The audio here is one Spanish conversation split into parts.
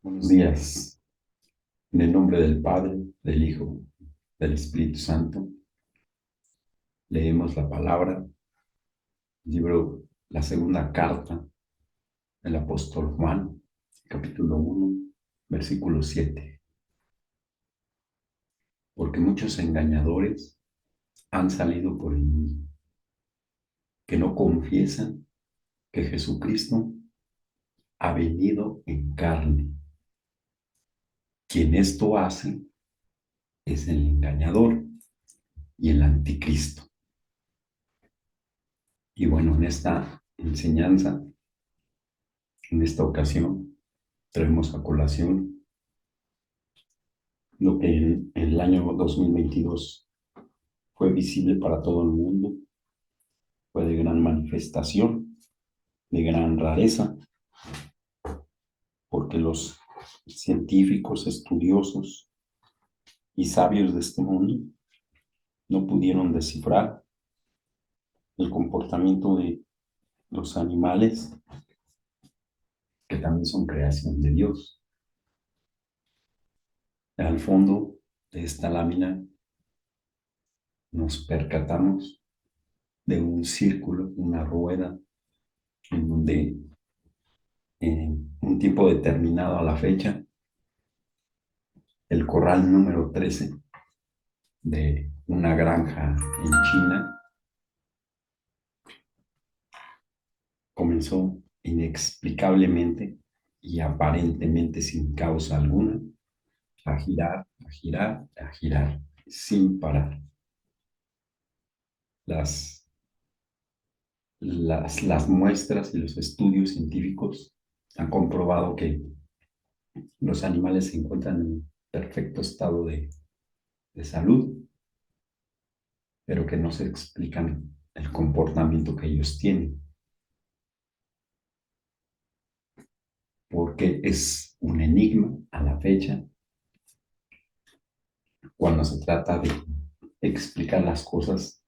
Buenos días. En el nombre del Padre, del Hijo, del Espíritu Santo, leemos la palabra, libro, la segunda carta del apóstol Juan, capítulo 1, versículo 7. Porque muchos engañadores han salido por el mundo, que no confiesan que Jesucristo ha venido en carne. Quien esto hace es el engañador y el anticristo. Y bueno, en esta enseñanza, en esta ocasión, traemos a colación lo que en el año 2022 fue visible para todo el mundo, fue de gran manifestación, de gran rareza, porque los científicos, estudiosos y sabios de este mundo no pudieron descifrar el comportamiento de los animales, que también son creación de Dios. Al fondo de esta lámina nos percatamos de un círculo, una rueda, en donde en un tiempo determinado a la fecha, el corral número 13 de una granja en China comenzó inexplicablemente y aparentemente sin causa alguna a girar, a girar, a girar, sin parar. Las muestras y los estudios científicos han comprobado que los animales se encuentran en perfecto estado de salud, pero que no se explican el comportamiento que ellos tienen, porque es un enigma a la fecha cuando se trata de explicar las cosas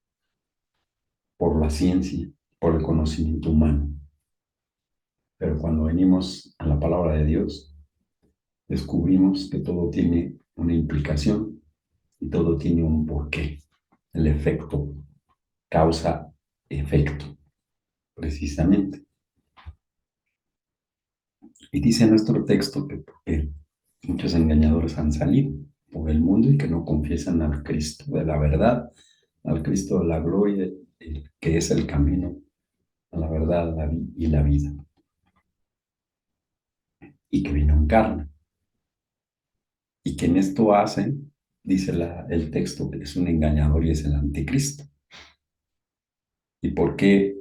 por la ciencia, por el conocimiento humano. Pero cuando venimos a la palabra de Dios, descubrimos que todo tiene una implicación y todo tiene un porqué. El efecto, causa, efecto, precisamente. Y dice nuestro texto que porque muchos engañadores han salido por el mundo y que no confiesan al Cristo de la verdad, al Cristo de la gloria, que es el camino a la verdad y la vida, y que vino en carne. Y quien esto hace, dice el texto, que es un engañador y es el anticristo. ¿Y por qué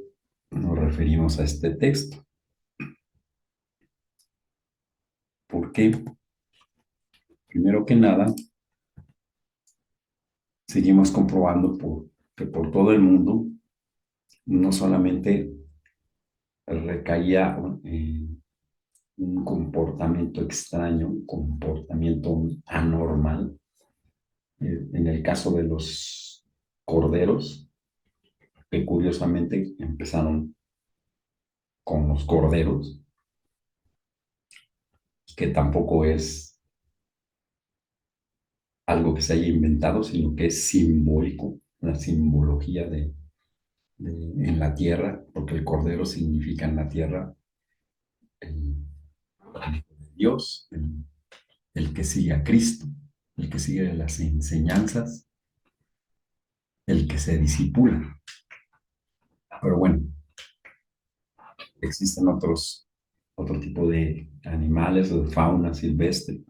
nos referimos a este texto? Porque, primero que nada, seguimos comprobando que por todo el mundo no solamente recaía un comportamiento extraño, un comportamiento anormal. En el caso de los corderos, que curiosamente empezaron con los corderos, que tampoco es algo que se haya inventado, sino que es simbólico, la simbología en la tierra, porque el cordero significa en la tierra el Dios, el que sigue a Cristo, el que sigue las enseñanzas, el que se disipula. Pero bueno, existen otro tipo de animales o de fauna silvestre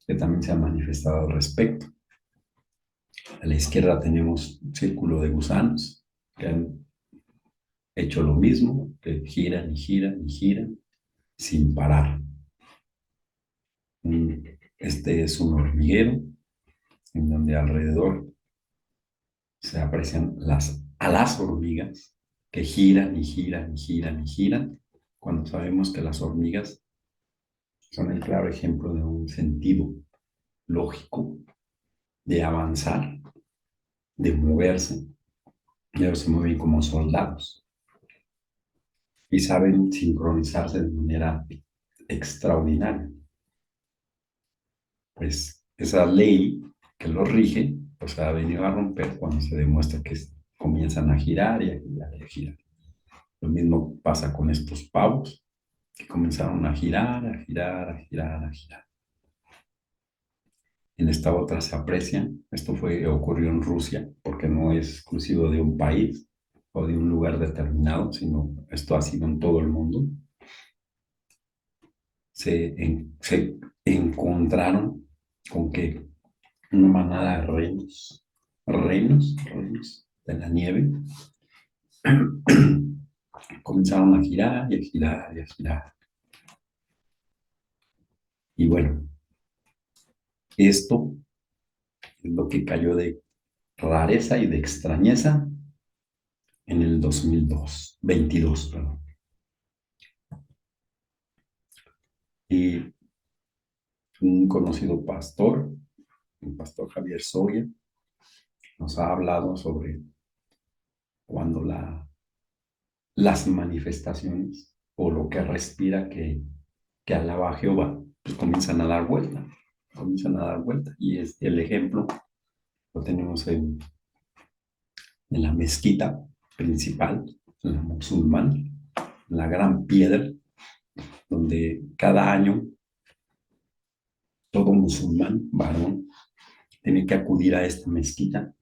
que también se han manifestado al respecto. A la izquierda tenemos un círculo de gusanos que han hecho lo mismo, que giran y giran y giran sin parar. Este es un hormiguero en donde alrededor se aprecian a las hormigas que giran y giran y giran y giran, cuando sabemos que las hormigas son el claro ejemplo de un sentido lógico de avanzar, de moverse, y ellos se mueven como soldados y saben sincronizarse de manera extraordinaria. Pues esa ley que los rige, pues se ha venido a romper cuando se demuestra que comienzan a girar y a girar y a girar. Lo mismo pasa con estos pavos que comenzaron a girar, a girar, a girar, a girar. En esta otra se aprecia, ocurrió en Rusia, porque no es exclusivo de un país o de un lugar determinado, sino esto ha sido en todo el mundo. Se encontraron con que una manada de renos de la nieve, comenzaron a girar y a girar y a girar. Y bueno, esto es lo que cayó de rareza y de extrañeza en el 2022, perdón. Y un conocido pastor, el pastor Javier Soria, nos ha hablado sobre cuando las manifestaciones o lo que respira que alaba a Jehová, pues comienzan a dar vuelta. Y es el ejemplo, lo tenemos en la mezquita principal, en la musulmana, la gran piedra, donde cada año todo musulmán, varón, tiene que acudir a esta mezquita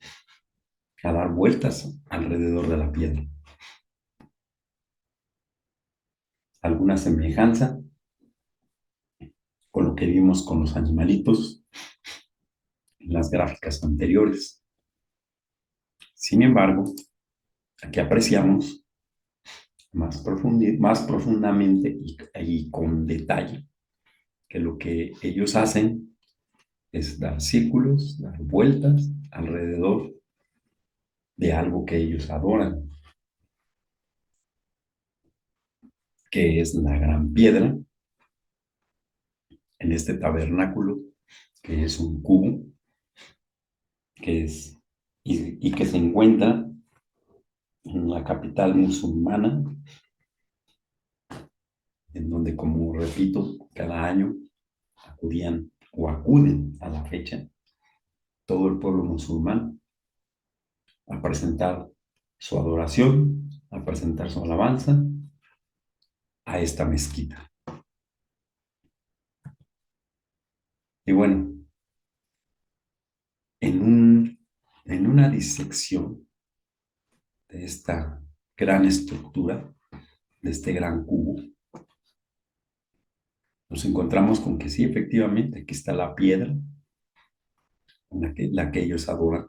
a dar vueltas alrededor de la piedra. Alguna semejanza con lo que vimos con los animalitos en las gráficas anteriores. Sin embargo, aquí apreciamos más profundamente y con detalle que lo que ellos hacen es dar círculos, dar vueltas alrededor de algo que ellos adoran, que es la gran piedra en este tabernáculo, que es un cubo, que es, y que se encuentra en la capital musulmana, en donde, como repito, cada año acudían o acuden a la fecha todo el pueblo musulmán a presentar su adoración, a presentar su alabanza a esta mezquita. Y bueno, en una disección de esta gran estructura, de este gran cubo, nos encontramos con que sí, efectivamente, aquí está la piedra, la que ellos adoran,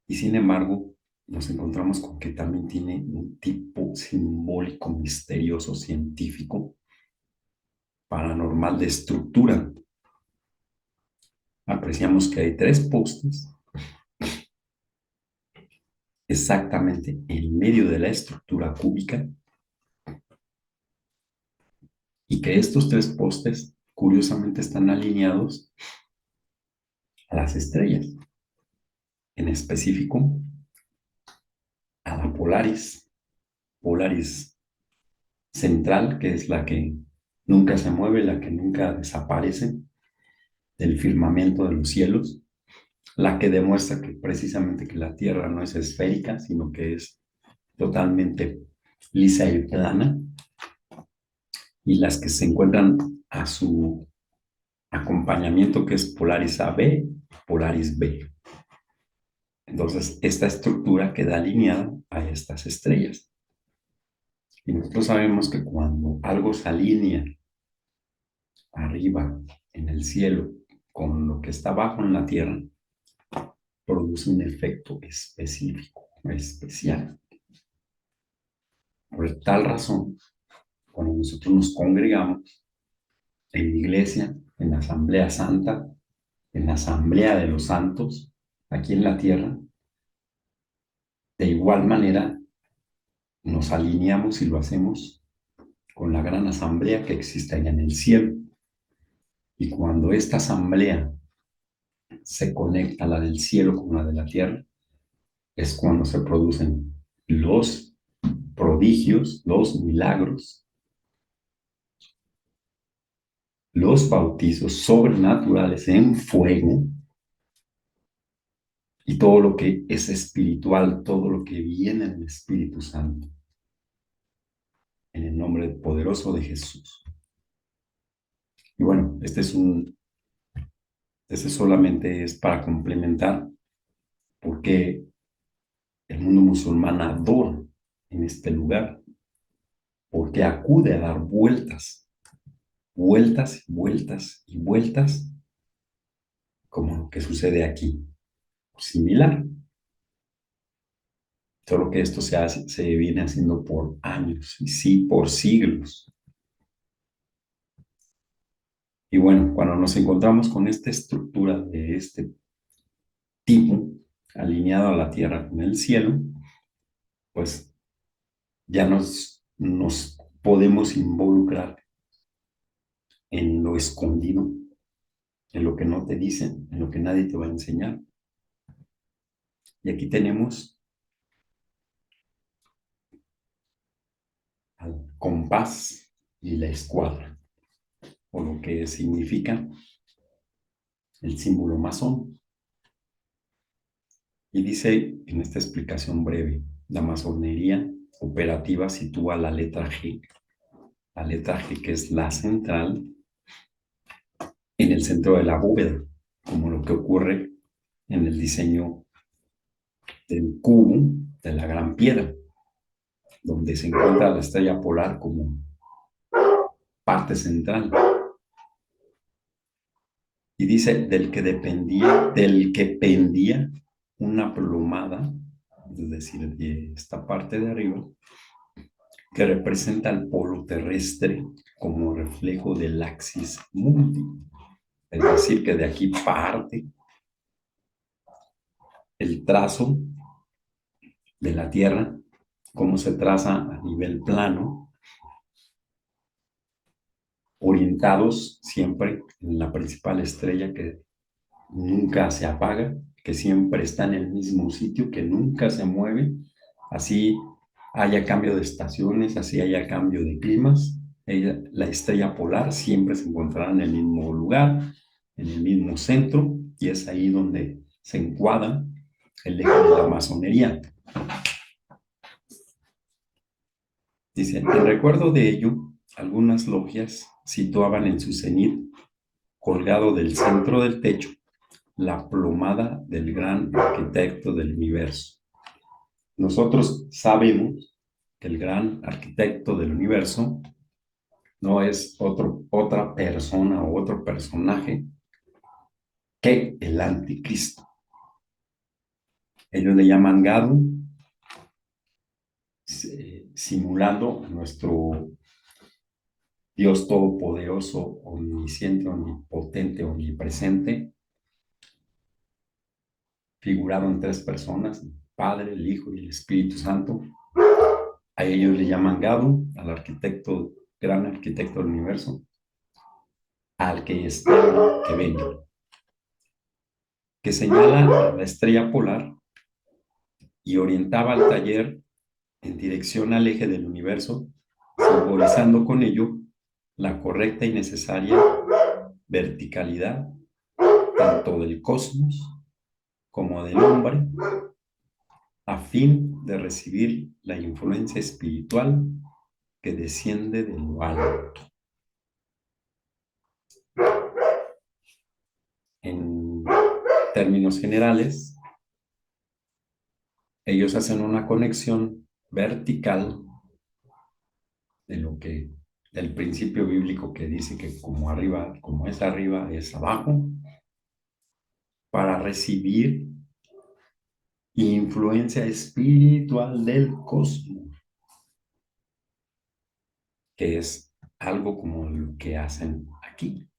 y sin embargo, nos encontramos con que también tiene un tipo simbólico, misterioso, científico, paranormal de estructura. Apreciamos que hay 3 postes exactamente en medio de la estructura cúbica y que estos 3 postes curiosamente están alineados a las estrellas, en específico a la Polaris central, que es la que nunca se mueve, la que nunca desaparece del firmamento de los cielos, la que demuestra que precisamente que la Tierra no es esférica, sino que es totalmente lisa y plana, y las que se encuentran a su acompañamiento, que es Polaris AB, Polaris B. Entonces, esta estructura queda alineada a estas estrellas. Y nosotros sabemos que cuando algo se alinea arriba en el cielo con lo que está abajo en la tierra, produce un efecto específico, especial. Por tal razón, cuando nosotros nos congregamos en la iglesia, en la asamblea santa, en la asamblea de los santos, aquí en la tierra, de igual manera nos alineamos y lo hacemos con la gran asamblea que existe allá en el cielo. Y cuando esta asamblea se conecta la del cielo con la de la tierra, es cuando se producen los prodigios, los milagros, los bautizos sobrenaturales en fuego y todo lo que es espiritual, todo lo que viene del Espíritu Santo, en el nombre poderoso de Jesús. Y bueno, este solamente es para complementar porque el mundo musulmán adora en este lugar, porque acude a dar vueltas, vueltas, vueltas y vueltas, como lo que sucede aquí. Similar, solo que esto se viene haciendo por años, y sí, por siglos. Y bueno, cuando nos encontramos con esta estructura de este tipo, alineado a la tierra con el cielo, pues ya nos podemos involucrar en lo escondido, en lo que no te dicen, en lo que nadie te va a enseñar. Y aquí tenemos al compás y la escuadra, o lo que significa el símbolo masón. Y dice en esta explicación breve, la masonería operativa sitúa la letra G que es la central, en el centro de la bóveda, como lo que ocurre en el diseño del cubo de la gran piedra, donde se encuentra la estrella polar como parte central. Y dice del que pendía una plomada, es decir, de esta parte de arriba, que representa el polo terrestre como reflejo del axis mundi. Es decir, que de aquí parte el trazo de la Tierra, cómo se traza a nivel plano, orientados siempre en la principal estrella que nunca se apaga, que siempre está en el mismo sitio, que nunca se mueve, así haya cambio de estaciones, así haya cambio de climas, la estrella polar siempre se encontrará en el mismo lugar, en el mismo centro, y es ahí donde se encuadra el eje de la masonería. Dice, en recuerdo de ello, algunas logias situaban en su cenit, colgado del centro del techo, la plomada del gran arquitecto del universo. Nosotros sabemos que el gran arquitecto del universo no es otra persona o otro personaje que el anticristo. Ellos le llaman Gadu, simulando a nuestro Dios todopoderoso, omnisciente, omnipotente, omnipresente, figurado en tres personas, el Padre, el Hijo y el Espíritu Santo. A ellos le llaman Gadu, al arquitecto, gran arquitecto del universo, al que espera que venga, que señala la estrella polar y orientaba al taller en dirección al eje del universo, simbolizando con ello la correcta y necesaria verticalidad tanto del cosmos como del hombre, a fin de recibir la influencia espiritual que desciende de lo alto. En términos generales, ellos hacen una conexión vertical de lo que del principio bíblico que dice que como es arriba, es abajo, para recibir influencia espiritual del cosmos, que es algo como lo que hacen aquí.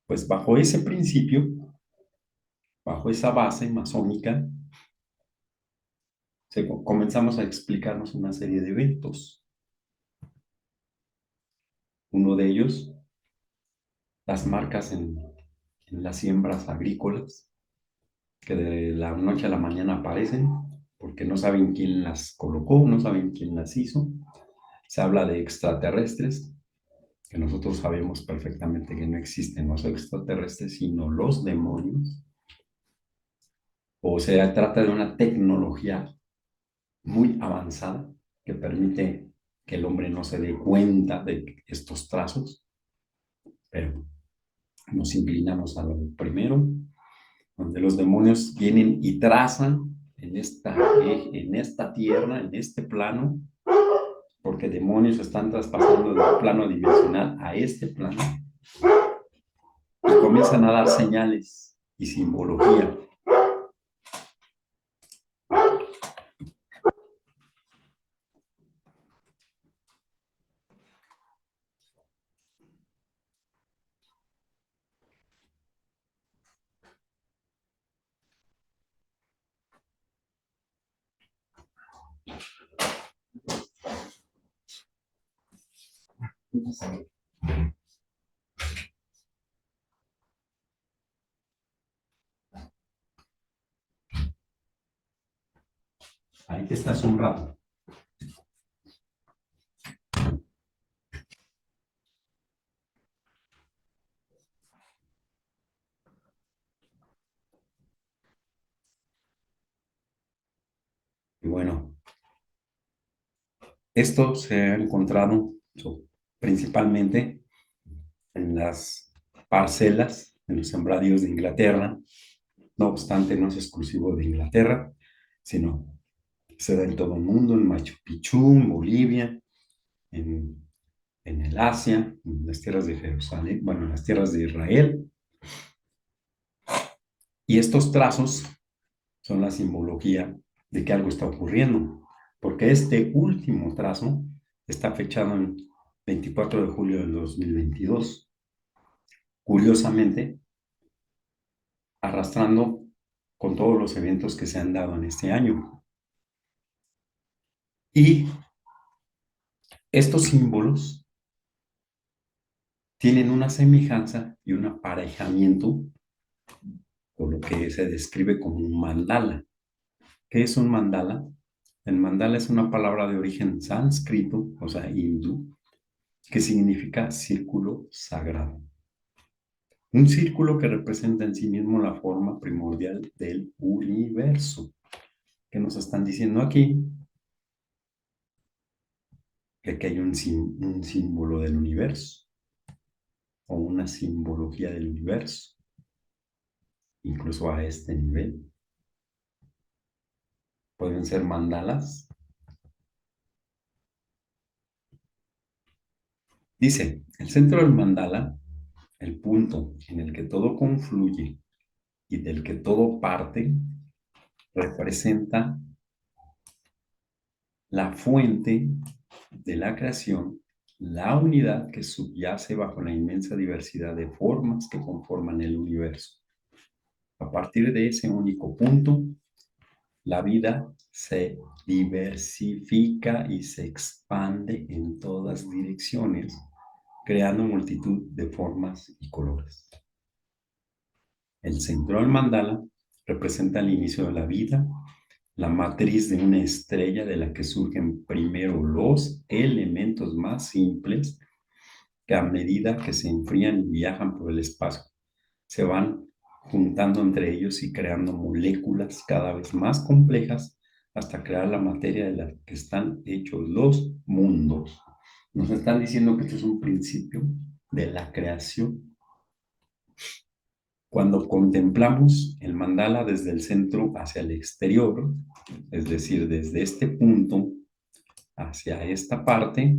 Pues bajo ese principio, bajo esa base masónica, comenzamos a explicarnos una serie de eventos. Uno de ellos, las marcas en las siembras agrícolas, que de la noche a la mañana aparecen, porque no saben quién las colocó, no saben quién las hizo. Se habla de extraterrestres, que nosotros sabemos perfectamente que no existen los extraterrestres, sino los demonios. O sea, trata de una tecnología muy avanzada que permite que el hombre no se dé cuenta de estos trazos, pero nos inclinamos a lo primero, donde los demonios vienen y trazan en esta tierra, en este plano, porque demonios están traspasando del plano dimensional a este plano, y comienzan a dar señales y simbología. Ahí te estás un rato. Y bueno, esto se ha encontrado principalmente en las parcelas, en los sembradíos de Inglaterra. No obstante, no es exclusivo de Inglaterra, sino se da en todo el mundo, en Machu Picchu, en Bolivia, en, en el Asia, en las tierras de Jerusalén, bueno, en las tierras de Israel. Y estos trazos son la simbología de que algo está ocurriendo, porque este último trazo está fechado en 24 de julio del 2022. Curiosamente, arrastrando con todos los eventos que se han dado en este año. Y estos símbolos tienen una semejanza y un aparejamiento con lo que se describe como un mandala. ¿Qué es un mandala? El mandala es una palabra de origen sánscrito, o sea, hindú, que significa círculo sagrado. Un círculo que representa en sí mismo la forma primordial del universo. ¿Qué nos están diciendo aquí? Que aquí hay un símbolo del universo o una simbología del universo, incluso a este nivel. Pueden ser mandalas. Dice, el centro del mandala, el punto en el que todo confluye y del que todo parte, representa la fuente de la creación, la unidad que subyace bajo la inmensa diversidad de formas que conforman el universo. A partir de ese único punto, la vida se diversifica y se expande en todas direcciones, creando multitud de formas y colores. El centro del mandala representa el inicio de la vida, la matriz de una estrella de la que surgen primero los elementos más simples que a medida que se enfrían y viajan por el espacio, se van juntando entre ellos y creando moléculas cada vez más complejas hasta crear la materia de la que están hechos los mundos. Nos están diciendo que esto es un principio de la creación. Cuando contemplamos el mandala desde el centro hacia el exterior, es decir, desde este punto hacia esta parte,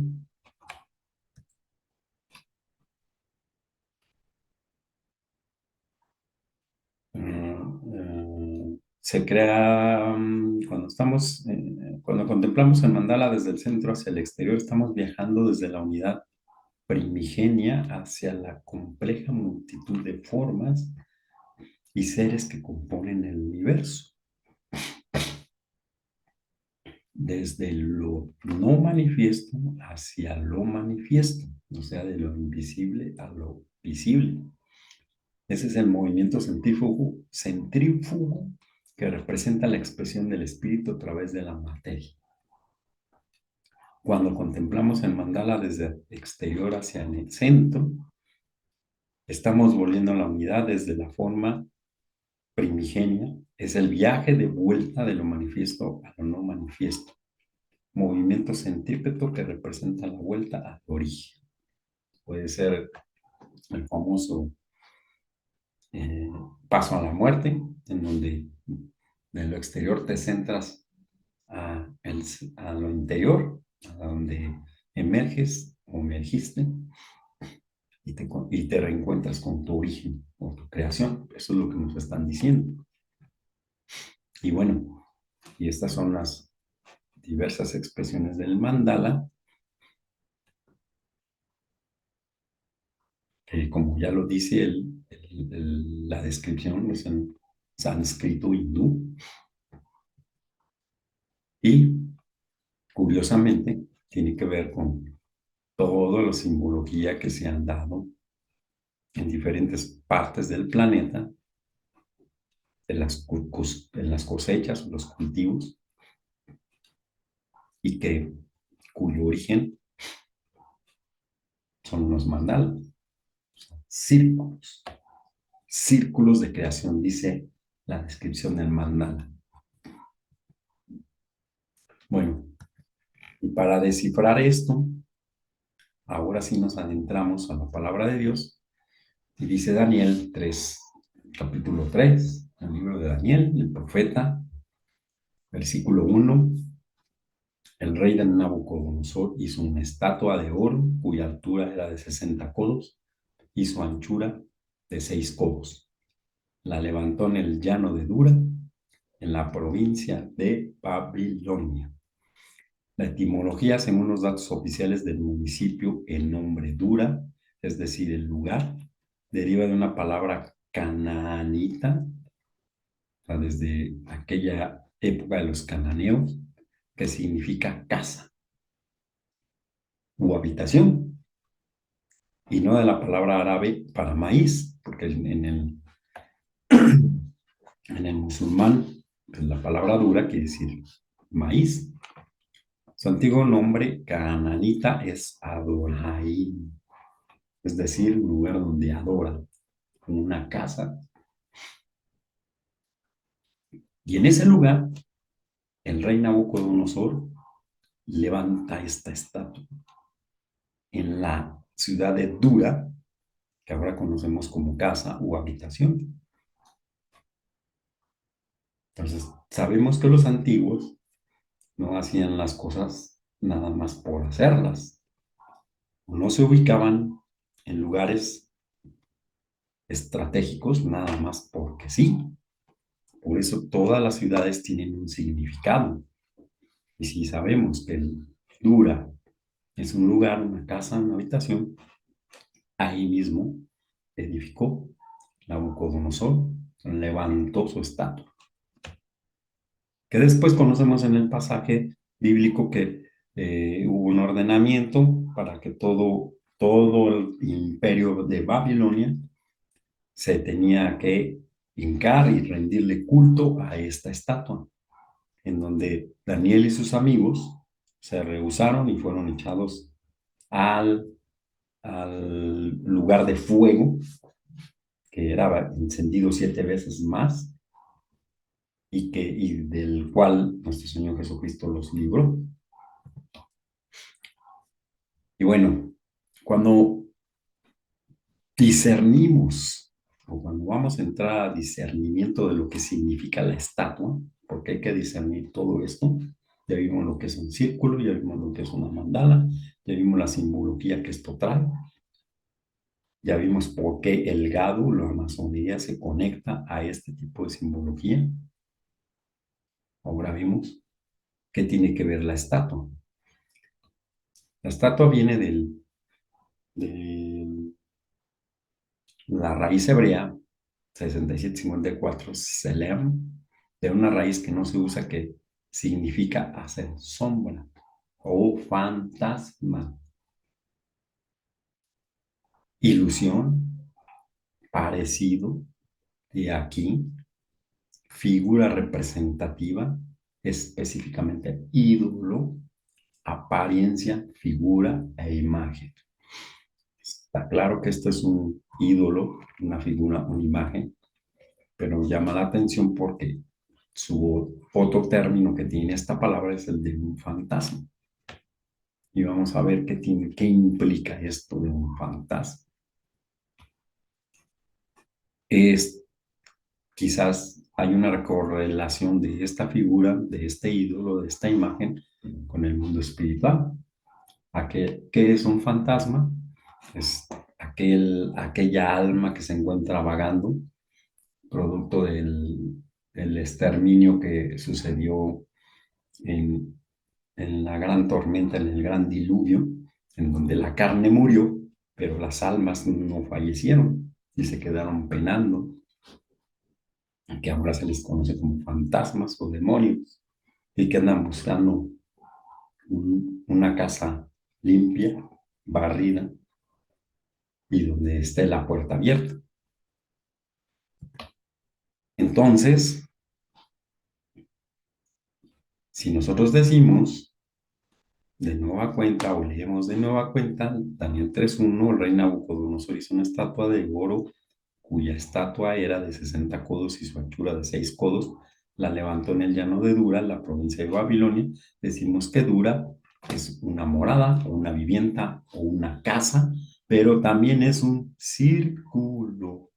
se crea, cuando contemplamos el mandala desde el centro hacia el exterior, estamos viajando desde la unidad primigenia hacia la compleja multitud de formas y seres que componen el universo. Desde lo no manifiesto hacia lo manifiesto, o sea, de lo invisible a lo visible. Ese es el movimiento centrífugo que representa la expresión del espíritu a través de la materia. Cuando contemplamos el mandala desde el exterior hacia el centro, estamos volviendo a la unidad desde la forma primigenia. Es el viaje de vuelta de lo manifiesto a lo no manifiesto. Movimiento centrípeto que representa la vuelta al origen. Puede ser el famoso eh, paso a la muerte, en donde de lo exterior te centras a lo interior, a donde emerges o emergiste y te reencuentras con tu origen o tu creación. Eso es lo que nos están diciendo. Y bueno, y estas son las diversas expresiones del mandala, que como ya lo dice la descripción, es en sánscrito hindú. Y curiosamente tiene que ver con toda la simbología que se han dado en diferentes partes del planeta, en las cosechas, los cultivos, y cuyo origen son los mandalas, círculos, círculos de creación, dice la descripción del mandala. Bueno, y para descifrar esto, ahora sí nos adentramos a la palabra de Dios, y dice Daniel 3, capítulo 3, el libro de Daniel, el profeta, versículo 1. El rey de Nabucodonosor hizo una estatua de oro cuya altura era de 60 codos y su anchura de 6 codos. La levantó en el llano de Dura, en la provincia de Babilonia. La etimología, según los datos oficiales del municipio, el nombre Dura, es decir, el lugar, deriva de una palabra canaanita, o sea, desde aquella época de los cananeos, que significa casa u habitación, y no de la palabra árabe para maíz, porque en el musulmán pues, la palabra dura quiere decir maíz. Su antiguo nombre cananita es Adoraim, es decir, un lugar donde adora, una casa. Y en ese lugar, el rey Nabucodonosor levanta esta estatua en la ciudad de Dura, que ahora conocemos como casa o habitación. Entonces, sabemos que los antiguos no hacían las cosas nada más por hacerlas. No se ubicaban en lugares estratégicos nada más porque sí. Por eso todas las ciudades tienen un significado. Y si sabemos que el Dura es un lugar, una casa, una habitación, ahí mismo edificó Nabucodonosor, levantó su estatua. Que después conocemos en el pasaje bíblico que hubo un ordenamiento para que todo el imperio de Babilonia se tenía que hincar y rendirle culto a esta estatua, en donde Daniel y sus amigos se rehusaron y fueron echados al, al lugar de fuego, que era encendido 7 veces más, y del cual nuestro Señor Jesucristo los libró. Y bueno, cuando discernimos, o cuando vamos a entrar a discernimiento de lo que significa la estatua, porque hay que discernir todo esto, ya vimos lo que es un círculo, ya vimos lo que es una mandala, ya vimos la simbología que esto trae, ya vimos por qué el gado, la masonería, se conecta a este tipo de simbología. Ahora vimos qué tiene que ver la estatua. La estatua viene de la raíz hebrea 6754, selem, de una raíz que no se usa, que significa hacer sombra o fantasma, ilusión, parecido, y aquí figura representativa, específicamente ídolo, apariencia, figura e imagen. Está claro que esto es un ídolo, una figura, una imagen, pero llama la atención porque su otro término que tiene esta palabra es el de un fantasma. Y vamos a ver qué implica esto de un fantasma. Es quizás hay una correlación de esta figura, de este ídolo, de esta imagen con el mundo espiritual. ¿Qué es un fantasma? Es aquella alma que se encuentra vagando, producto del exterminio que sucedió en, en la gran tormenta, en el gran diluvio, en donde la carne murió, pero las almas no fallecieron y se quedaron penando, que ahora se les conoce como fantasmas o demonios, y que andan buscando una casa limpia, barrida, y donde esté la puerta abierta. Entonces, si nosotros decimos de nueva cuenta o leemos de nueva cuenta, Daniel 3:1, el rey Nabucodonosor hizo una estatua de oro cuya estatua era de 60 codos y su anchura de 6 codos, la levantó en el llano de Dura, en la provincia de Babilonia. Decimos que Dura es una morada o una vivienda o una casa, pero también es un círculo,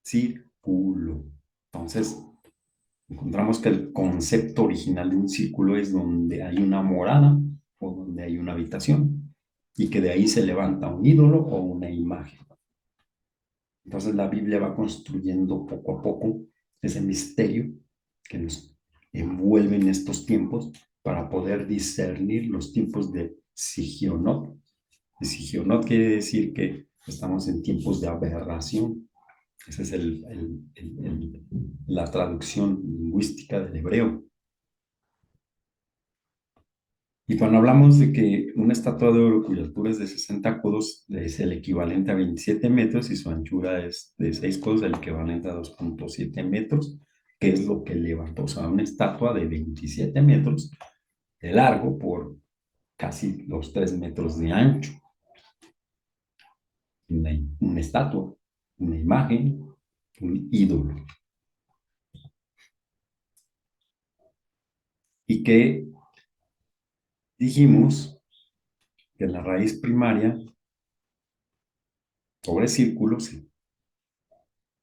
círculo. Entonces, encontramos que el concepto original de un círculo es donde hay una morada o donde hay una habitación y que de ahí se levanta un ídolo o una imagen. Entonces la Biblia va construyendo poco a poco ese misterio que nos envuelve en estos tiempos para poder discernir los tiempos de Sigionot. Y Sigionot quiere decir que estamos en tiempos de aberración. Esa es la traducción lingüística del hebreo. Y cuando hablamos de que una estatua de oro cuya altura es de 60 codos es el equivalente a 27 metros y su anchura es de 6 codos, el equivalente a 2.7 metros, que es lo que levantó, o sea, una estatua de 27 metros de largo por casi los 3 metros de ancho. Una estatua, una imagen, un ídolo. Y que dijimos que la raíz primaria sobre círculos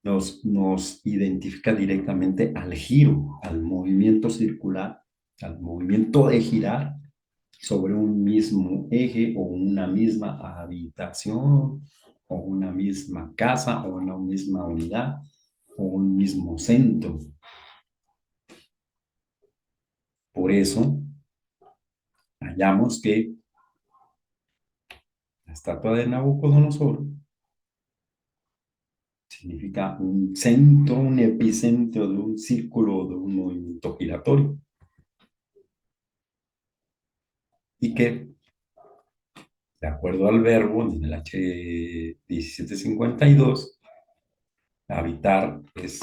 nos identifica directamente al giro, al movimiento circular, al movimiento de girar sobre un mismo eje o una misma habitación o una misma casa o una misma unidad o un mismo centro. Por eso hallamos que la estatua de Nabucodonosor significa un centro, un epicentro de un círculo, de un movimiento giratorio. Y que, de acuerdo al verbo en el H1752, habitar es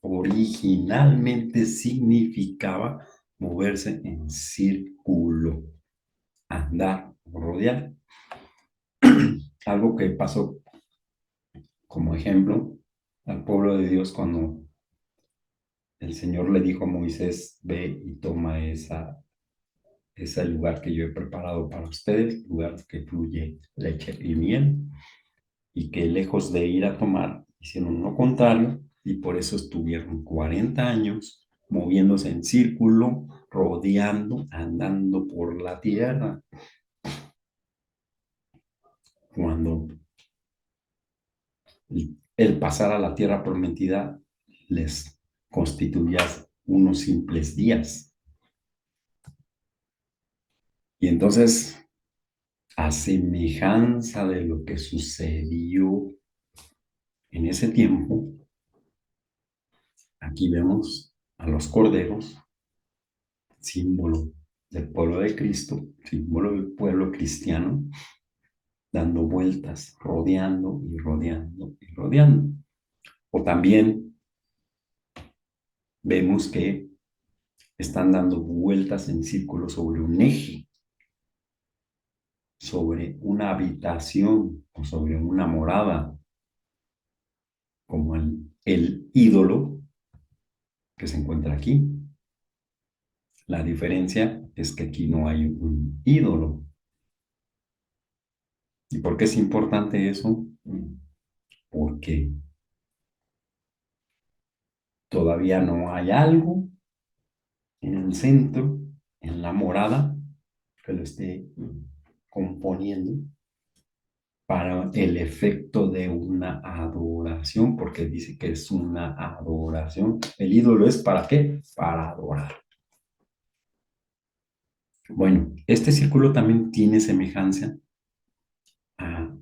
originalmente significaba moverse en círculo, andar o rodear. Algo que pasó como ejemplo al pueblo de Dios cuando el Señor le dijo a Moisés, ve y toma ese lugar que yo he preparado para ustedes, lugar que fluye leche y miel, y que lejos de ir a tomar, hicieron lo contrario, y por eso estuvieron 40 años moviéndose en círculo, rodeando, andando por la tierra. Cuando el pasar a la tierra prometida les constituía unos simples días. Y entonces, a semejanza de lo que sucedió en ese tiempo, aquí vemos a los corderos, símbolo del pueblo de Cristo, símbolo del pueblo cristiano, dando vueltas, rodeando y rodeando y rodeando. O también vemos que están dando vueltas en círculo sobre un eje, sobre una habitación o sobre una morada, como el ídolo que se encuentra aquí. La diferencia es que aquí no hay un ídolo. ¿Y por qué es importante eso? Porque todavía no hay algo en el centro, en la morada, que lo esté componiendo para el efecto de una adoración, porque dice que es una adoración. ¿El ídolo es para qué? Para adorar. Bueno, este círculo también tiene semejanza a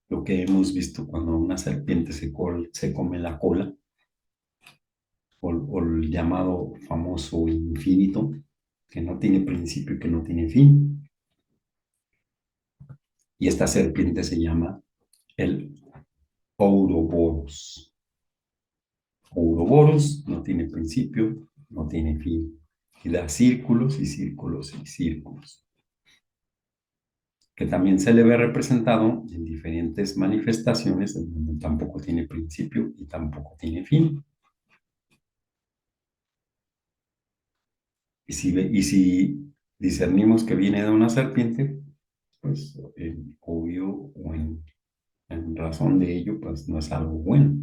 lo que hemos visto cuando una serpiente se come la cola, o el llamado famoso infinito, que no tiene principio y que no tiene fin. Y esta serpiente se llama el Ouroboros. Ouroboros no tiene principio, no tiene fin. Y da círculos y círculos y círculos. Que también se le ve representado en diferentes manifestaciones en donde tampoco tiene principio y tampoco tiene fin. Y si discernimos que viene de una serpiente, pues obvio o en razón de ello, pues no es algo bueno.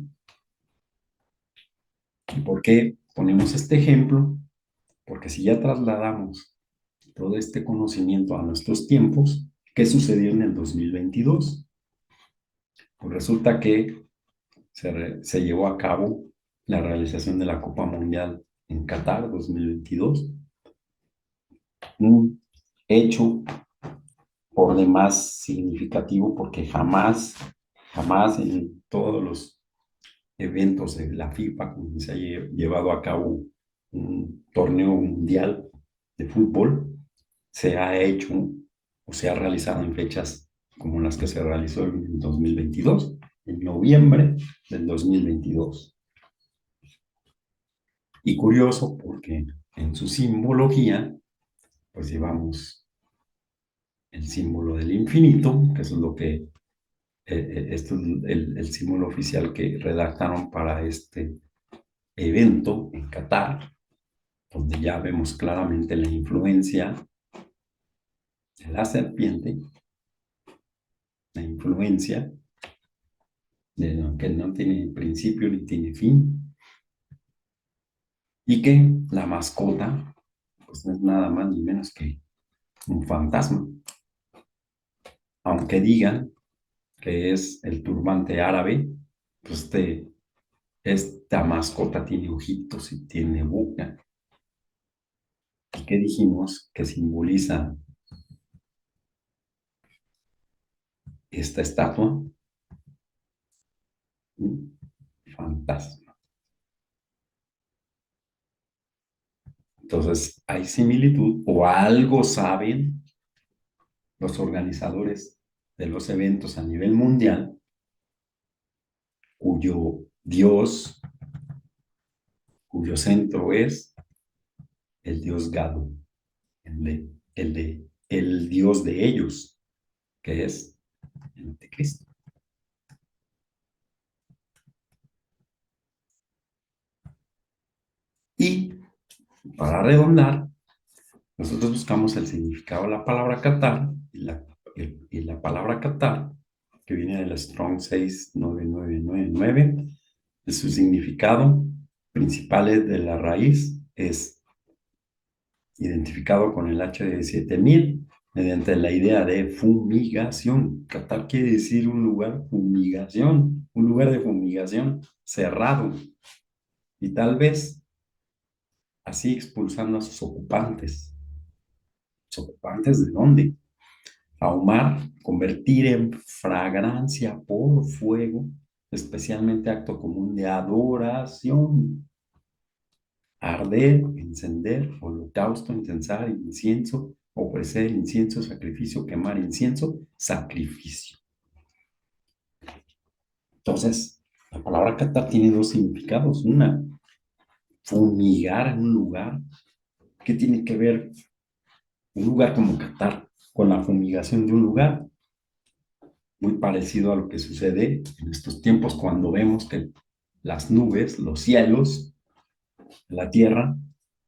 ¿Y por qué ponemos este ejemplo? Porque si ya trasladamos todo este conocimiento a nuestros tiempos, ¿qué sucedió en el 2022? Pues resulta que se llevó a cabo la realización de la Copa Mundial en Qatar 2022, un hecho por demás significativo porque jamás en todos los eventos de la FIFA, cuando se ha llevado a cabo un torneo mundial de fútbol, se ha hecho o se ha realizado en fechas como las que se realizó en 2022, en noviembre del 2022. Y curioso porque en su simbología, pues llevamos el símbolo del infinito, que eso es lo que, esto es el símbolo oficial que redactaron para este evento en Qatar, donde ya vemos claramente la influencia de la serpiente, la influencia de lo que no tiene principio ni tiene fin, y que la mascota, pues no es nada más ni menos que un fantasma, aunque digan que es el turbante árabe, pues esta mascota tiene ojitos y tiene boca. ¿Y qué dijimos que simboliza esta estatua? Un fantasma. Entonces, hay similitud o algo saben los organizadores de los eventos a nivel mundial, cuyo dios, cuyo centro es el dios Gado, el dios de ellos, que es el anticristo. Y para redondar, nosotros buscamos el significado de la palabra Qatar y la palabra Qatar, que viene del Strong 69999, de su significado principal de la raíz es identificado con el H de 7000 mediante la idea de fumigación. Qatar quiere decir un lugar fumigación, un lugar de fumigación cerrado y tal vez así expulsando a sus ocupantes. ¿Los ocupantes de dónde? Ahumar, convertir en fragancia por fuego, especialmente acto común de adoración. Arder, encender, holocausto, incensar, incienso, ofrecer incienso, sacrificio, quemar incienso, sacrificio. Entonces, la palabra catar tiene dos significados. Una, fumigar en un lugar. ¿Qué tiene que ver un lugar como Qatar con la fumigación de un lugar? Muy parecido a lo que sucede en estos tiempos cuando vemos que las nubes, los cielos, la tierra,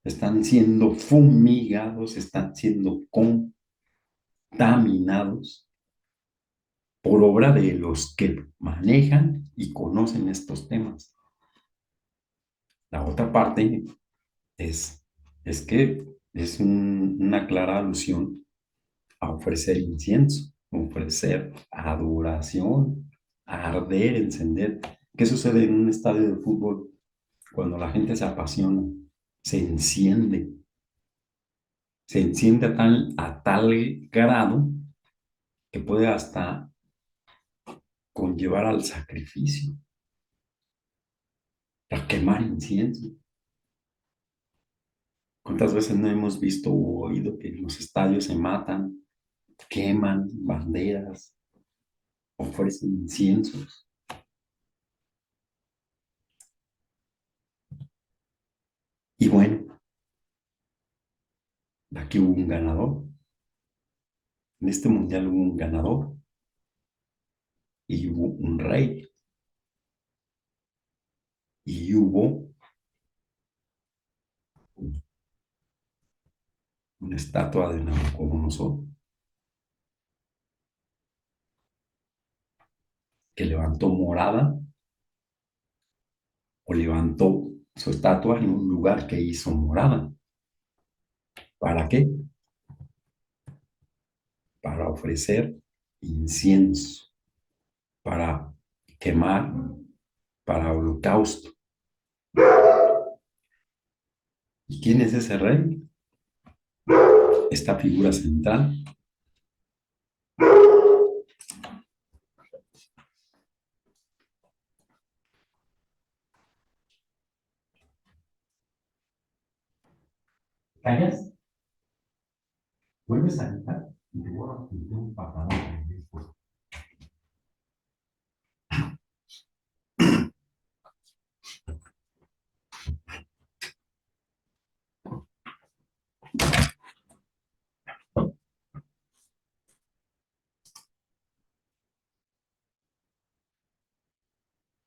están siendo fumigados, están siendo contaminados por obra de los que manejan y conocen estos temas. La otra parte es, es que es una clara alusión a ofrecer incienso, ofrecer adoración, arder, encender. ¿Qué sucede en un estadio de fútbol cuando la gente se apasiona? Se enciende, se enciende a tal grado que puede hasta conllevar al sacrificio, a quemar incienso. ¿Cuántas veces no hemos visto o oído que en los estadios se matan, queman banderas, ofrecen inciensos? Y bueno, aquí hubo un ganador. En este mundial hubo un ganador y hubo un rey y hubo una estatua de Nabucodonosor que levantó morada o levantó su estatua en un lugar que hizo morada. ¿Para qué? Para ofrecer incienso, para quemar, para holocausto. ¿Y quién es ese rey? Esta figura central. ¿Callas? ¿Vuelves a gritar? Y te voy a meter un patadón después.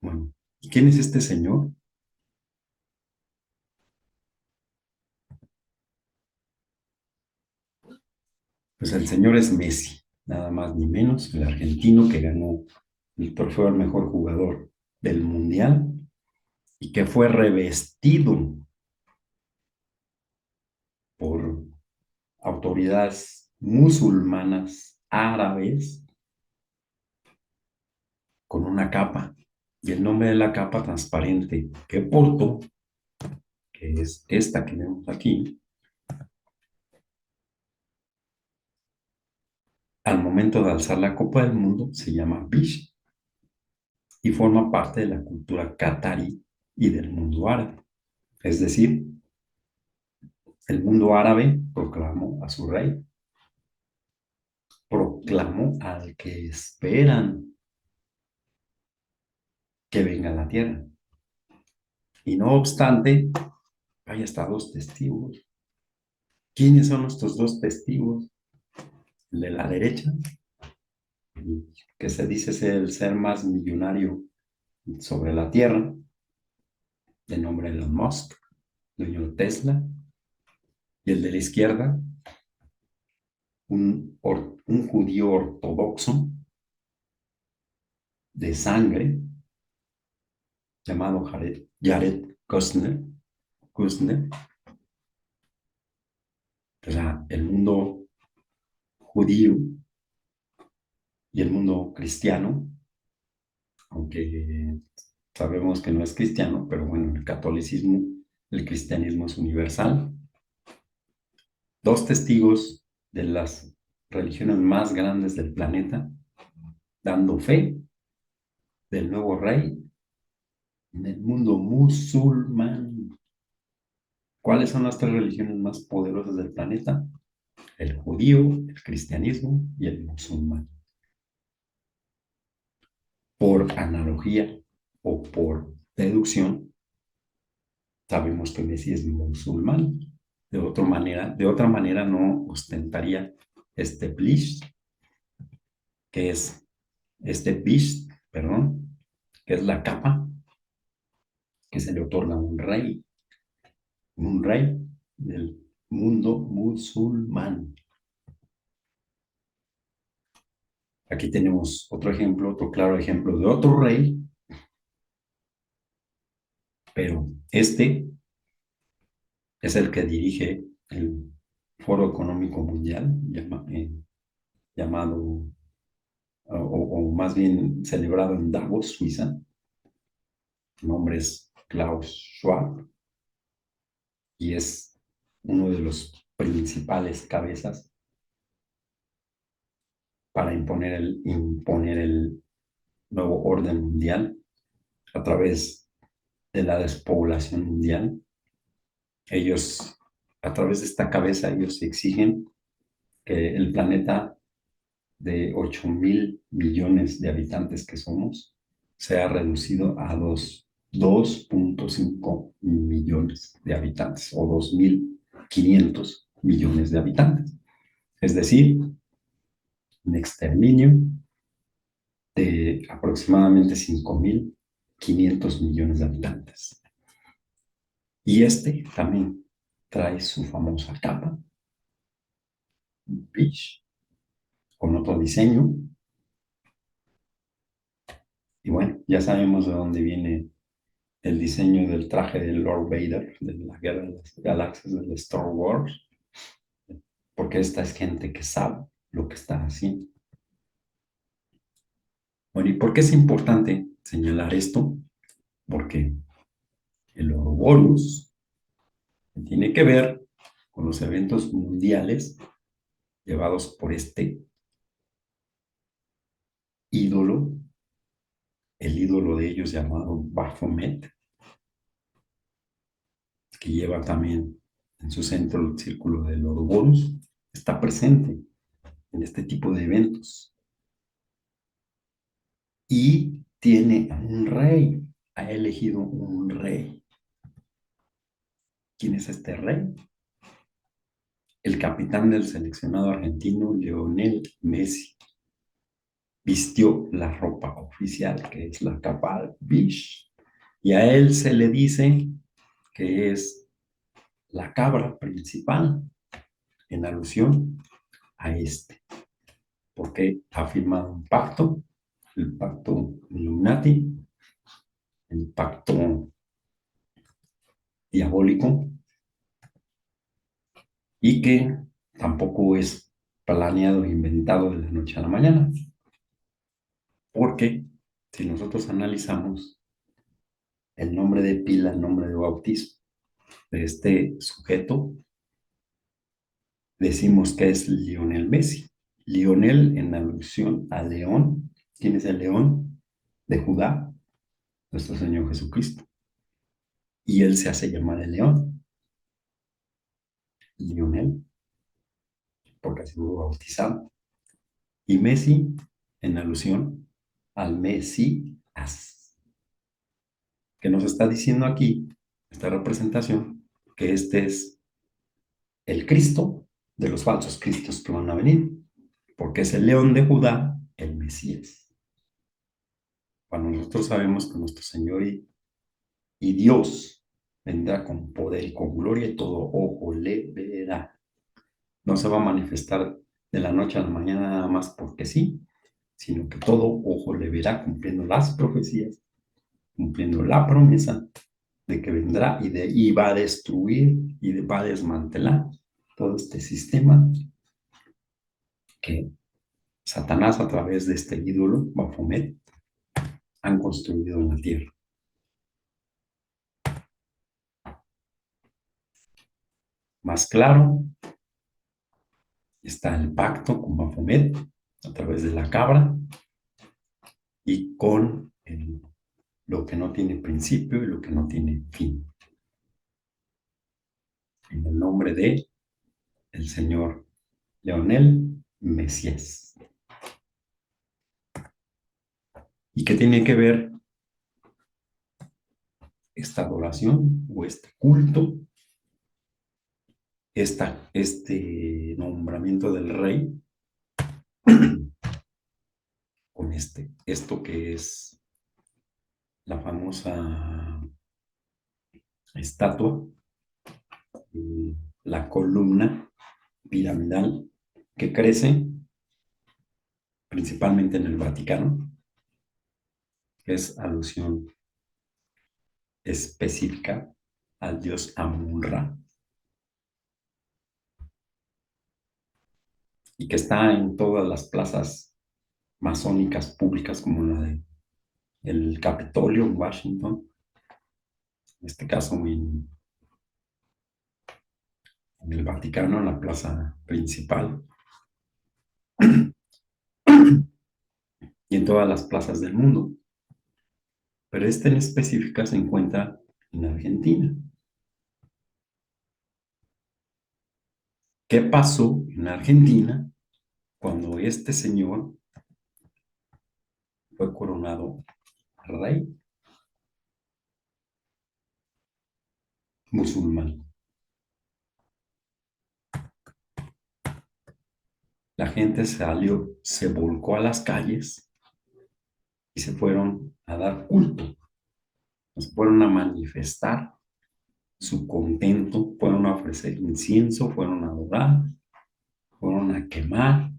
Bueno, ¿y quién es este señor? Pues el señor es Messi, nada más ni menos, el argentino que ganó el trofeo al mejor jugador del mundial y que fue revestido por autoridades musulmanas árabes con una capa. Y el nombre de la capa transparente que portó, que es esta que vemos aquí, al momento de alzar la Copa del Mundo se llama Bish y forma parte de la cultura catarí y del mundo árabe. Es decir, el mundo árabe proclamó a su rey, proclamó al que esperan que venga a la tierra. Y no obstante, hay hasta dos testigos. ¿Quiénes son estos dos testigos? El de la derecha, que se dice ser el ser más millonario sobre la tierra, de nombre Elon Musk, dueño de Tesla, y el de la izquierda, un judío ortodoxo de sangre llamado Jared Kushner. O sea, el mundo judío y el mundo cristiano, aunque sabemos que no es cristiano, pero bueno, el catolicismo, el cristianismo es universal. Dos testigos de las religiones más grandes del planeta, dando fe del nuevo rey en el mundo musulmán. ¿Cuáles son las tres religiones más poderosas del planeta? El judío, el cristianismo y el musulmán. Por analogía o por deducción, Sabemos que Messi es musulmán. De otra manera no ostentaría este blish, que es perdón, que es la capa que se le otorga a un rey del mundo musulmán. Aquí tenemos otro ejemplo, otro claro ejemplo de otro rey, pero este es el que dirige el Foro Económico Mundial, llamado, o más bien celebrado en Davos, Suiza. Su nombre es Klaus Schwab y es uno de los principales cabezas para imponer el nuevo orden mundial a través de la despoblación mundial. Ellos, a través de esta cabeza, ellos exigen que el planeta de 8.000 millones de habitantes que somos sea reducido a 2.5 millones de habitantes o 2.500 millones de habitantes. Es decir, un exterminio de aproximadamente 5.500 millones de habitantes. Y este también trae su famosa capa, beige, con otro diseño. Y bueno, ya sabemos de dónde viene el diseño del traje de Lord Vader, de la Guerra de las Galaxias, de Star Wars, porque esta es gente que sabe lo que está haciendo. Bueno, ¿y por qué es importante señalar esto? Porque el Ouroboros tiene que ver con los eventos mundiales llevados por este ídolo, el ídolo de ellos llamado Baphomet, que lleva también en su centro el círculo del Ouroboros, está presente en este tipo de eventos y tiene un rey, ha elegido un rey. ¿Quién es este rey? El capitán del seleccionado argentino, Lionel Messi. Vistió la ropa oficial, que es la capa beige, y a él se le dice que es la cabra principal, en alusión a este, porque ha firmado un pacto, el pacto Illuminati, el pacto diabólico, y que tampoco es planeado e inventado de la noche a la mañana, porque si nosotros analizamos el nombre de pila, el nombre de bautismo de este sujeto, decimos que es Lionel Messi. Lionel en alusión a León. ¿Quién es el León de Judá? Nuestro Señor Jesucristo. Y él se hace llamar el León, Lionel, porque así fue bautizado. Y Messi en alusión al Mesías, que nos está diciendo aquí, esta representación, que este es el Cristo de los falsos cristos que van a venir, porque es el león de Judá, el Mesías. Cuando nosotros sabemos que nuestro Señor y Dios vendrá con poder y con gloria y todo ojo le verá. No se va a manifestar de la noche a la mañana nada más porque sí, sino que todo ojo le verá cumpliendo las profecías, cumpliendo la promesa de que vendrá y va a destruir y va a desmantelar todo este sistema que Satanás a través de este ídolo, Baphomet, han construido en la tierra. Más claro está el pacto con Baphomet a través de la cabra y con lo que no tiene principio y lo que no tiene fin. En el nombre de el Señor Leonel Mesías. ¿Y qué tiene que ver esta adoración o este culto, este nombramiento del rey con esto que es la famosa estatua, la columna piramidal que crece principalmente en el Vaticano, que es alusión específica al dios Amun-Ra y que está en todas las plazas masónicas públicas como la de el Capitolio en Washington, en este caso en el Vaticano, en la plaza principal y en todas las plazas del mundo. Pero este en específica se encuentra en Argentina. ¿Qué pasó en Argentina cuando este señor fue coronado rey musulmán? La gente salió, se volcó a las calles y se fueron a dar culto, se fueron a manifestar su contento, fueron a ofrecer incienso, fueron a adorar, fueron a quemar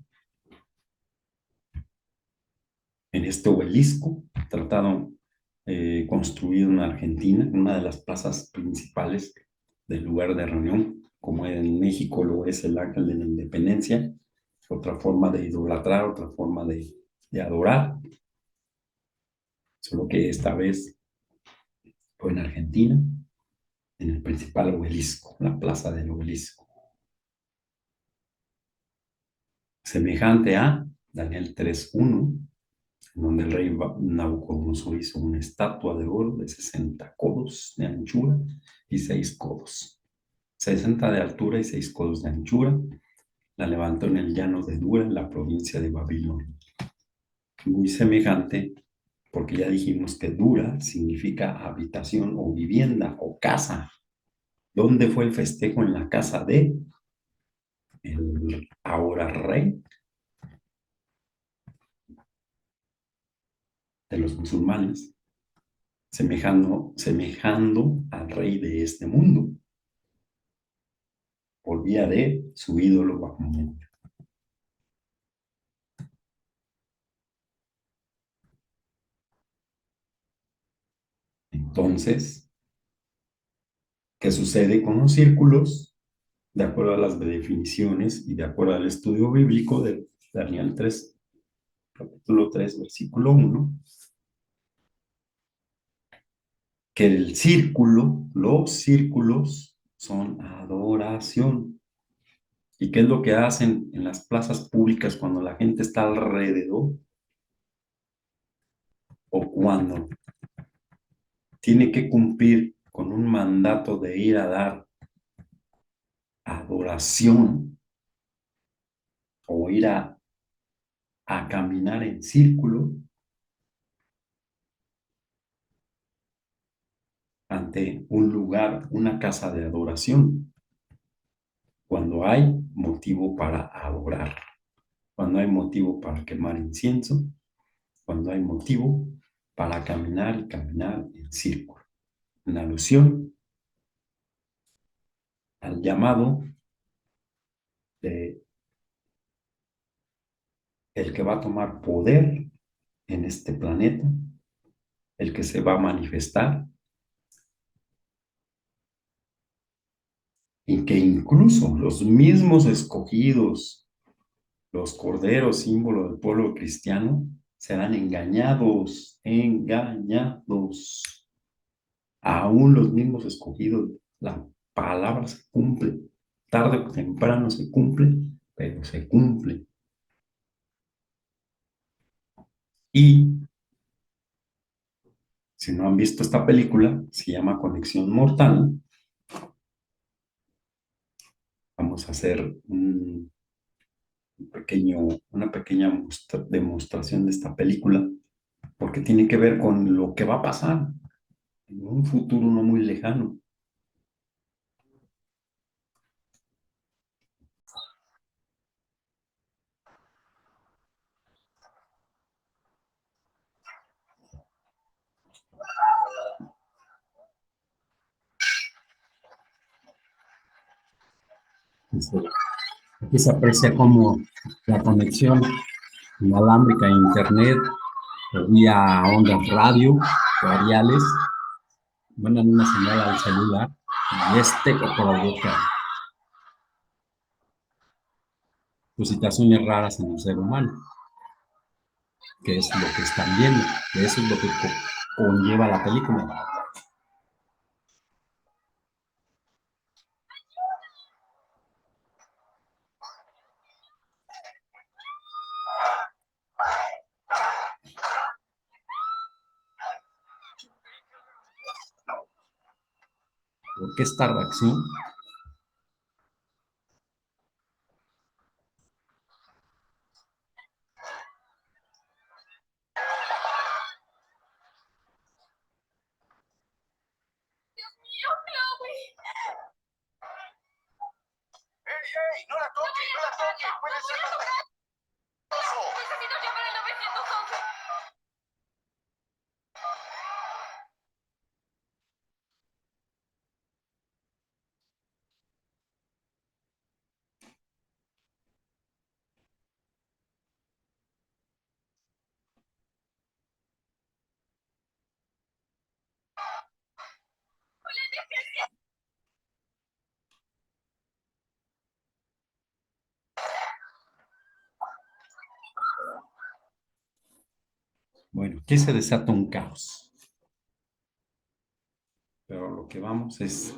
en este obelisco tratado construido en Argentina, en una de las plazas principales del lugar de reunión, como en México lo es el Ángel de la Independencia, otra forma de idolatrar, otra forma de adorar, solo que esta vez fue en Argentina, en el principal obelisco, la plaza del obelisco, semejante a Daniel 3:1, en donde el rey Nabucodonosor hizo una estatua de oro de 60 codos de anchura y 6 codos. 60 de altura y 6 codos de anchura. La levantó en el llano de Dura, en la provincia de Babilonia. Muy semejante, porque ya dijimos que Dura significa habitación o vivienda o casa. ¿Dónde fue el festejo? En la casa de el ahora rey de los musulmanes, semejando al rey de este mundo, por vía de su ídolo Bahamut. Entonces, ¿qué sucede con los círculos? De acuerdo a las definiciones y de acuerdo al estudio bíblico de Daniel 3, capítulo 3, versículo 1, que el círculo, los círculos son adoración. ¿Y qué es lo que hacen en las plazas públicas cuando la gente está alrededor o cuando tiene que cumplir con un mandato de ir a dar adoración o ir a caminar en círculo ante un lugar, una casa de adoración, cuando hay motivo para adorar, cuando hay motivo para quemar incienso, cuando hay motivo para caminar y caminar en círculo, en alusión al llamado de el que va a tomar poder en este planeta, el que se va a manifestar y que incluso los mismos escogidos, los corderos, símbolo del pueblo cristiano, serán engañados, engañados. Aún los mismos escogidos, la palabra se cumple, tarde o temprano se cumple, pero se cumple. Y si no han visto esta película, se llama Conexión Mortal. Vamos a hacer una pequeña demostración de esta película, porque tiene que ver con lo que va a pasar en un futuro no muy lejano. Aquí se aprecia como la conexión inalámbrica a Internet o vía ondas radio, radiales, mandan una señal al celular y este provoca pues, situaciones raras en el ser humano, que es lo que están viendo, que eso es lo que conlleva la película. ¿Por qué esta reacción? Bueno, aquí se desata un caos, pero lo que vamos es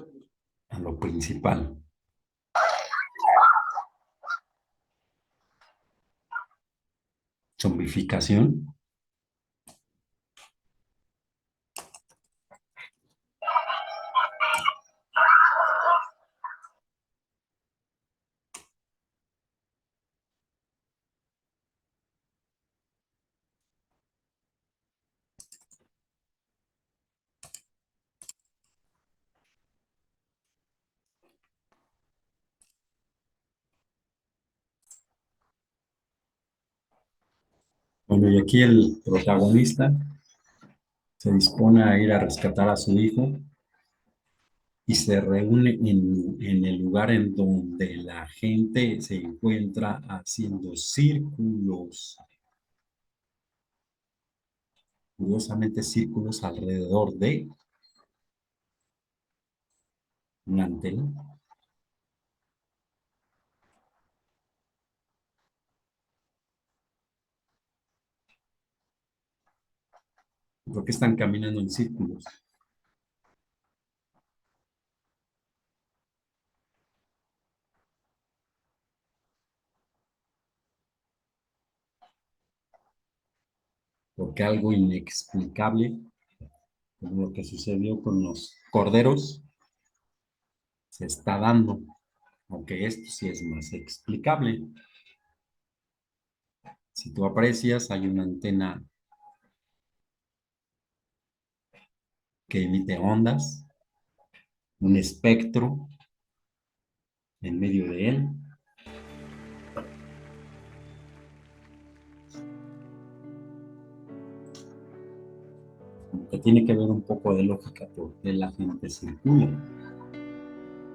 a lo principal. Zombificación. Bueno, y aquí el protagonista se dispone a ir a rescatar a su hijo y se reúne en el lugar en donde la gente se encuentra haciendo círculos, curiosamente círculos alrededor de una antena. ¿Por qué están caminando en círculos? Porque algo inexplicable, como lo que sucedió con los corderos, se está dando, aunque esto sí es más explicable. Si tú aprecias, hay una antena que emite ondas, un espectro en medio de él, que tiene que ver un poco de lógica porque la gente circula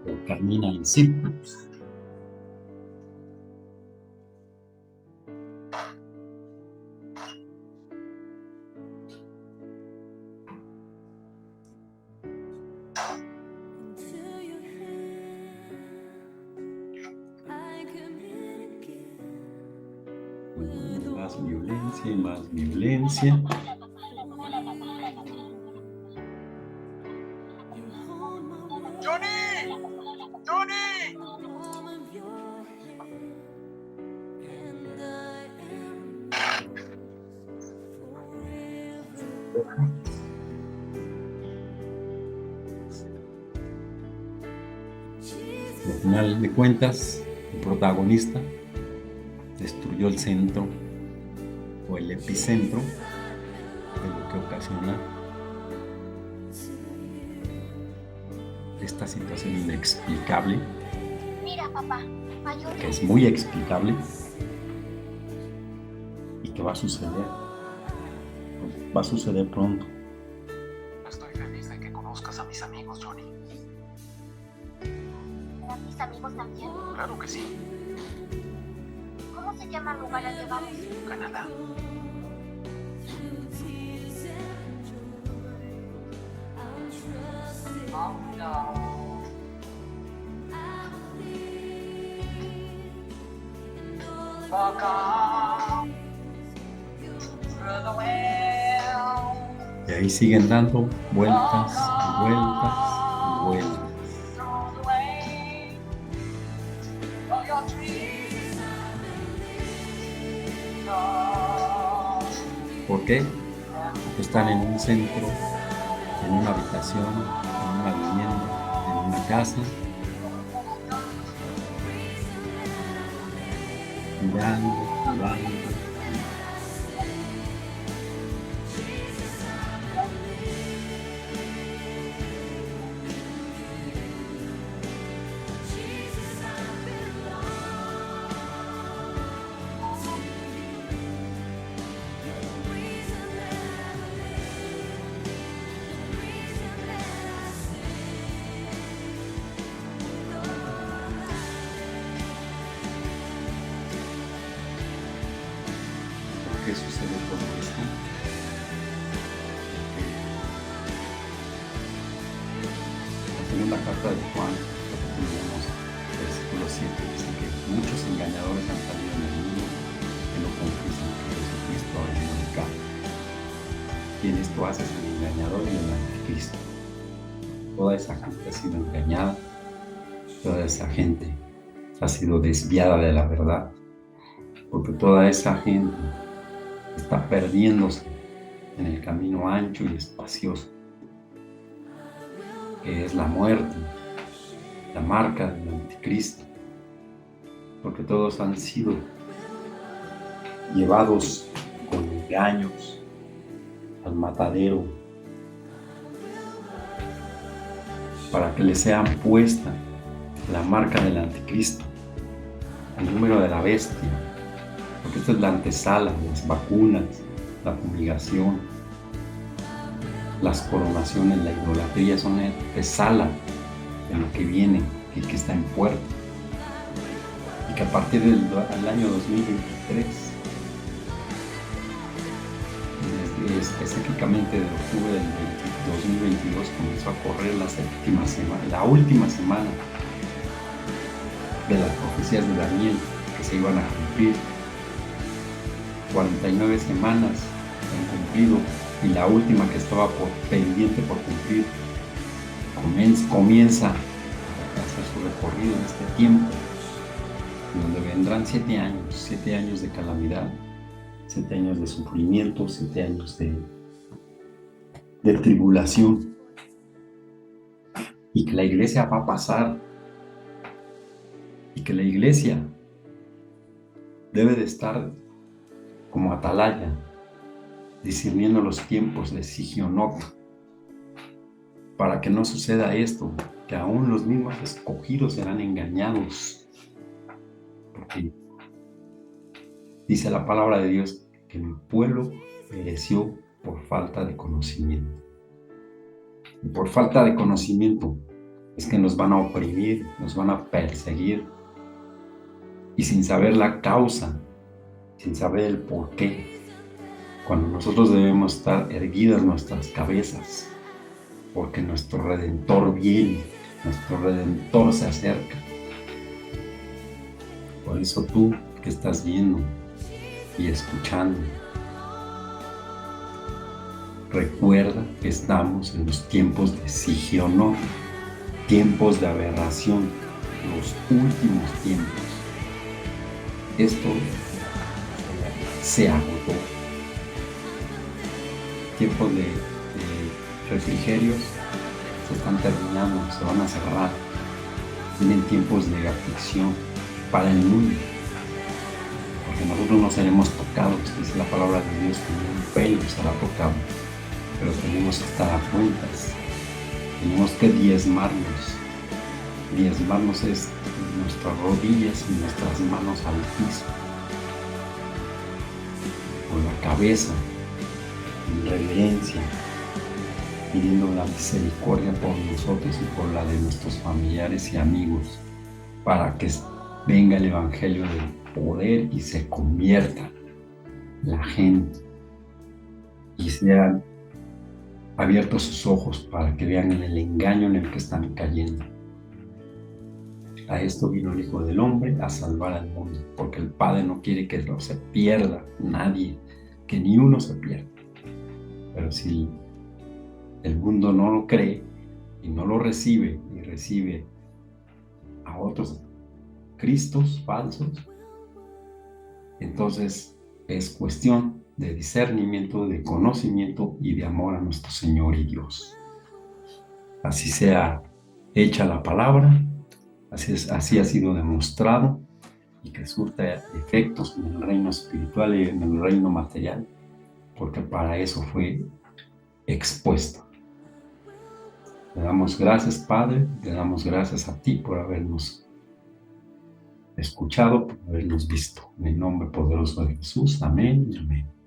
o camina en círculos. Más violencia y más violencia. Al final de cuentas, el protagonista destruyó el centro o el epicentro de lo que ocasiona esta situación inexplicable, Mira, papá, que es muy explicable y que va a suceder pronto. Estoy feliz de que conozcas a mis amigos, Johnny. ¿Serán mis amigos también? Claro que sí. ¿Cómo se llama el lugar al que vamos? Canadá. Y ahí siguen dando vueltas y vueltas y vueltas. ¿Por qué? Porque están en un centro, en una habitación, en una vivienda, en una casa, mirando, mirando. ¿Por qué sucede todo esto? La segunda carta de Juan, capítulo 1, versículo 7, dice que muchos engañadores han salido en el mundo que no confiesan que Jesucristo ha venido de acá. Y en esto haces el engañador y el anticristo. Toda esa gente ha sido engañada, toda esa gente ha sido desviada de la verdad, porque toda esa gente está perdiéndose en el camino ancho y espacioso, que es la muerte, la marca del anticristo, porque todos han sido llevados con engaños al matadero para que les sea puesta la marca del anticristo, el número de la bestia, porque esta es la antesala, las vacunas, la fumigación, las coronaciones, la idolatría son la antesala de lo que viene y que está en puerta. Y que a partir del año 2023, desde específicamente de octubre del 2022, comenzó a correr la última semana de las profecías de Daniel que se iban a cumplir. 49 semanas se han cumplido y la última que estaba pendiente por cumplir comienza a hacer su recorrido en este tiempo, donde vendrán 7 años de calamidad, 7 años de sufrimiento, 7 años de tribulación, y que la iglesia va a pasar, y que la iglesia debe de estar como atalaya, discerniendo los tiempos de Sigionot, para que no suceda esto, que aún los mismos escogidos serán engañados, porque dice la palabra de Dios que mi pueblo pereció por falta de conocimiento. Y por falta de conocimiento es que nos van a oprimir, nos van a perseguir, y sin saber la causa, sin saber el por qué, cuando nosotros debemos estar erguidas nuestras cabezas, porque nuestro Redentor viene, nuestro Redentor se acerca. Por eso tú que estás viendo y escuchando, recuerda que estamos en los tiempos de Sigionot, tiempos de aberración, los últimos tiempos. Esto se agotó. Tiempos de refrigerios se están terminando, se van a cerrar. Vienen tiempos de aflicción para el mundo, porque nosotros no seremos tocados, dice la palabra de Dios, que ni un pelo será tocado, pero tenemos que estar a cuentas, tenemos que diezmarnos, Diezmarnos es nuestras rodillas y nuestras manos al piso, con la cabeza en reverencia, pidiendo la misericordia por nosotros y por la de nuestros familiares y amigos, para que venga el Evangelio del poder y se convierta la gente y sean abiertos sus ojos para que vean el engaño en el que están cayendo. A esto vino el Hijo del Hombre, a salvar al mundo, porque el Padre no quiere que no se pierda nadie, que ni uno se pierda. Pero si el mundo no lo cree y no lo recibe, y recibe a otros cristos falsos, entonces es cuestión de discernimiento, de conocimiento y de amor a nuestro Señor y Dios. Así sea hecha la palabra, así ha sido demostrado, y que surta efectos en el reino espiritual y en el reino material, porque para eso fue expuesto. Le damos gracias, Padre, le damos gracias a ti por habernos escuchado, por habernos visto. En el nombre poderoso de Jesús, amén y amén.